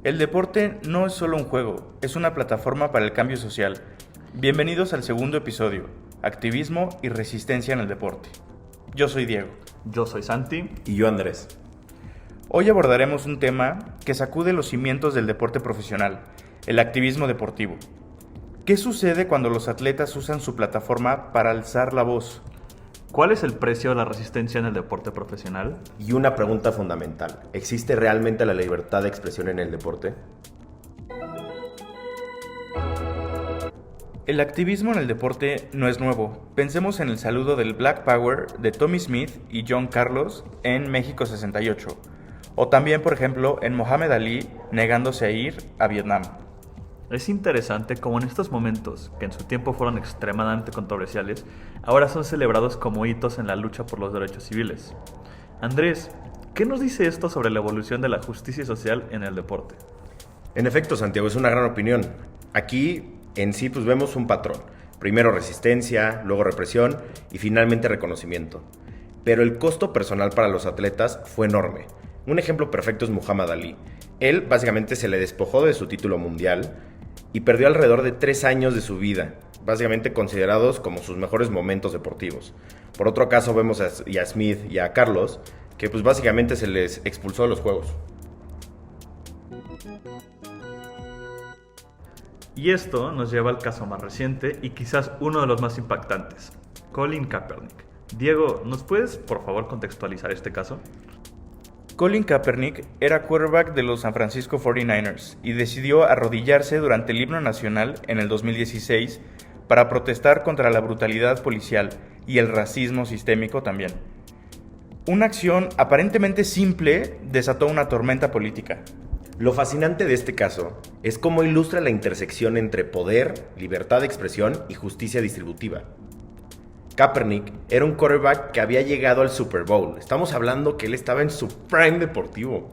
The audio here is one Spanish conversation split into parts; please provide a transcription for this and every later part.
El deporte no es solo un juego, es una plataforma para el cambio social. Bienvenidos al segundo episodio, Activismo y Resistencia en el Deporte. Yo soy Diego. Yo soy Santi. Y yo Andrés. Hoy abordaremos un tema que sacude los cimientos del deporte profesional, el activismo deportivo. ¿Qué sucede cuando los atletas usan su plataforma para alzar la voz? ¿Cuál es el precio de la resistencia en el deporte profesional? Y una pregunta fundamental, ¿existe realmente la libertad de expresión en el deporte? El activismo en el deporte no es nuevo. Pensemos en el saludo del Black Power de Tommy Smith y John Carlos en México 68. O también, por ejemplo, en Mohamed Ali negándose a ir a Vietnam. Es interesante cómo en estos momentos, que en su tiempo fueron extremadamente controversiales, ahora son celebrados como hitos en la lucha por los derechos civiles. Andrés, ¿qué nos dice esto sobre la evolución de la justicia social en el deporte? En efecto, Santiago, es una gran opinión. Aquí, en sí, vemos un patrón. Primero resistencia, luego represión y finalmente reconocimiento. Pero el costo personal para los atletas fue enorme. Un ejemplo perfecto es Muhammad Ali. Él básicamente se le despojó de su título mundial y perdió alrededor de 3 años de su vida, básicamente considerados como sus mejores momentos deportivos. Por otro caso vemos a Smith y a Carlos, que básicamente se les expulsó de los juegos. Y esto nos lleva al caso más reciente y quizás uno de los más impactantes, Colin Kaepernick. Diego, ¿nos puedes por favor contextualizar este caso? Colin Kaepernick era quarterback de los San Francisco 49ers y decidió arrodillarse durante el himno nacional en el 2016 para protestar contra la brutalidad policial y el racismo sistémico también. Una acción aparentemente simple desató una tormenta política. Lo fascinante de este caso es cómo ilustra la intersección entre poder, libertad de expresión y justicia distributiva. Kaepernick era un quarterback que había llegado al Super Bowl. Estamos hablando que él estaba en su prime deportivo.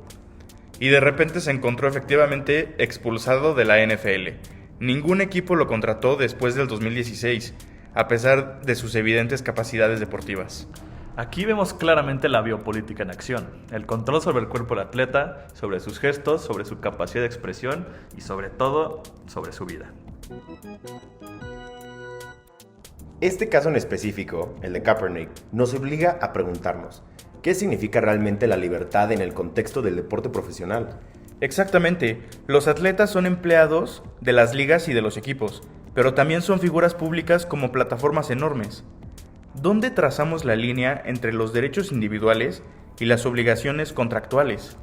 Y de repente se encontró efectivamente expulsado de la NFL. Ningún equipo lo contrató después del 2016, a pesar de sus evidentes capacidades deportivas. Aquí vemos claramente la biopolítica en acción, el control sobre el cuerpo del atleta, sobre sus gestos, sobre su capacidad de expresión y sobre todo, sobre su vida. Este caso en específico, el de Kaepernick, nos obliga a preguntarnos, ¿qué significa realmente la libertad en el contexto del deporte profesional? Exactamente, los atletas son empleados de las ligas y de los equipos, pero también son figuras públicas como plataformas enormes. ¿Dónde trazamos la línea entre los derechos individuales y las obligaciones contractuales?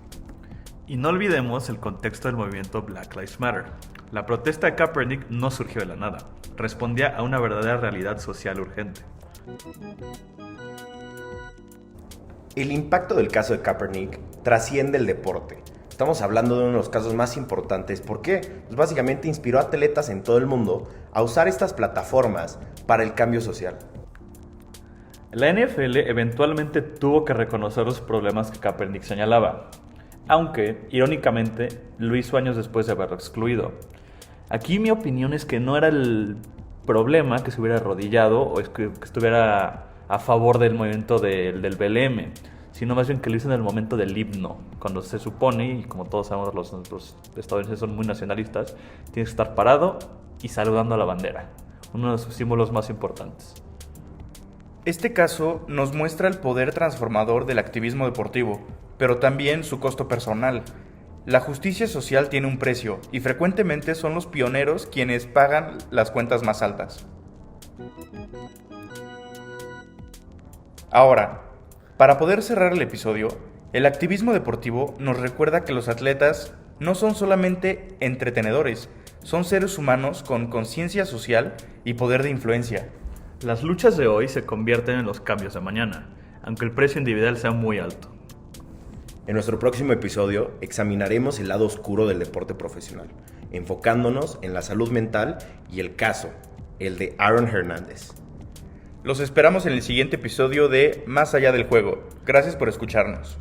Y no olvidemos el contexto del movimiento Black Lives Matter. La protesta de Kaepernick no surgió de la nada, respondía a una verdadera realidad social urgente. El impacto del caso de Kaepernick trasciende el deporte. Estamos hablando de uno de los casos más importantes. ¿Por qué? Básicamente inspiró a atletas en todo el mundo a usar estas plataformas para el cambio social. La NFL eventualmente tuvo que reconocer los problemas que Kaepernick señalaba, aunque, irónicamente, lo hizo años después de haberlo excluido. Aquí mi opinión es que no era el problema que se hubiera arrodillado o que estuviera a favor del movimiento del BLM, sino más bien que lo hizo en el momento del himno, cuando se supone, y como todos sabemos los estadounidenses son muy nacionalistas, tienes que estar parado y saludando a la bandera, uno de sus símbolos más importantes. Este caso nos muestra el poder transformador del activismo deportivo, pero también su costo personal. La justicia social tiene un precio y frecuentemente son los pioneros quienes pagan las cuentas más altas. Ahora, para poder cerrar el episodio, el activismo deportivo nos recuerda que los atletas no son solamente entretenedores, son seres humanos con conciencia social y poder de influencia. Las luchas de hoy se convierten en los cambios de mañana, aunque el precio individual sea muy alto. En nuestro próximo episodio examinaremos el lado oscuro del deporte profesional, enfocándonos en la salud mental y el caso, el de Aaron Hernández. Los esperamos en el siguiente episodio de Más allá del juego. Gracias por escucharnos.